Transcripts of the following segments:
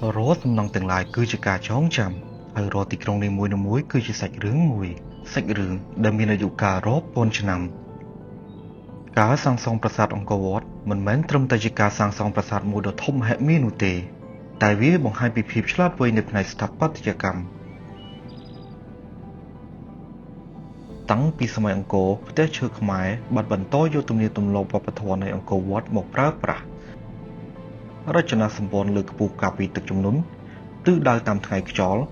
រាល់សំណង់ទាំងឡាយគឺជាការចងចាំហើយរាល់ទីក្រុងនីមួយៗគឺជាសាច់រឿងមួយសាច់រឿងដែលមានអាយុកាលរាប់ពាន់ឆ្នាំការសាងសង់ប្រាសាទអង្គរវត្តមិនមែនត្រឹមតែជាការសាងសង់ប្រាសាទមួយដ៏ធំមហិមានោះទេតែវាបង្ហាញពីភាពឆ្លាតវៃនៃផ្នែកស្ថាបត្យកម្មតាំងពីសម័យអង្គរផ្ទះឈើខ្មែរបានបន្តយកទំនៀមទម្លាប់វប្បធម៌នៃអង្គរវត្តមកប្រើប្រាស់រចនាសម្ព័ន្ធលើកខ្ពស់ការពារទឹកជំនន់ទិសដៅតាមថ្ងៃខ្យល់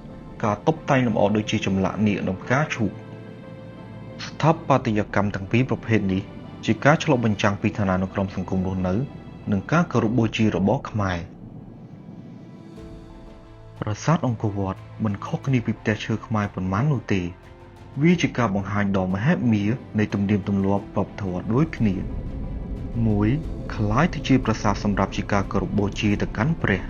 ការតុបតែងលម្អដូចជាចម្លាក់នាគនិងផ្កាឈូកស្ថាបត្យកម្មទាំងពីរប្រភេទនេះជាការឆ្លុះបញ្ចាំងពីឋានានុក្រមសង្គមរស់នៅនិងការគោរពបូជារបស់ខ្មែរប្រាសាទអង្គរវត្តមិនខុសគ្នាពីផ្ទះឈើខ្មែរប៉ុន្មាននោះទេវាជាការបង្ហាញដ៏មហិមានៃទំនៀមទម្លាប់វប្បធម៌ដូចគ្នាមួយคล้ายទៅជាប្រាសាទសម្រាប់ជាការគោរពបូជាទៅកាន់ព្រះ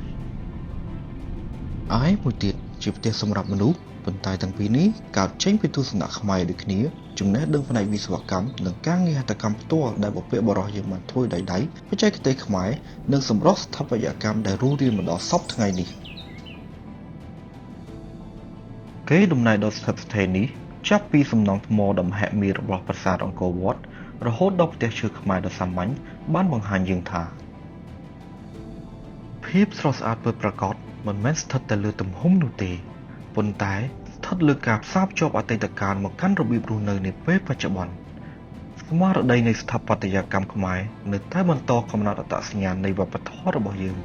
ឯមួយទៀតជាផ្ទះសម្រាប់មនុស្សប៉ុន្តែទាំងពីរនេះកើតចេញពីទស្សនៈខ្មែរដូចគ្នាចំណេះដឹងផ្នែកវិស្វកម្មនិងការងារហត្ថកម្មផ្ទាល់ដែលបុព្វបុរសយើងបានធ្វើដោយដៃបច្ចេកទេសខ្មែរនិងសម្រស់ស្ថាបត្យកម្មដែលរស់រានមកដល់សពថ្ងៃនេះកេរដំណែលដ៏ស្ថិតស្ថេរនេះចាប់ពីសំណង់ថ្មដ៏មហិមារបស់ប្រាសាទអង្គរវត្តរហូតដល់ផ្ទះឈើខ្មែរដ៏សាមញ្ញបានបង្ហាញយើងថាភាពស្រស់ស្អាតពិតប្រាកដមិនមែនស្ថិតតែលើទំហំនោះទេប៉ុន្តែស្ថិតលើការផ្សារភ្ជាប់អតីតកាលមកកាន់របៀបរស់នៅនាពេលបច្ចុប្បន្នស្មារតីនៃស្ថាបត្យកម្មខ្មែរនៅតែបន្តកំណត់អត្តសញ្ញាណនៃវប្បធម៌របស់យើង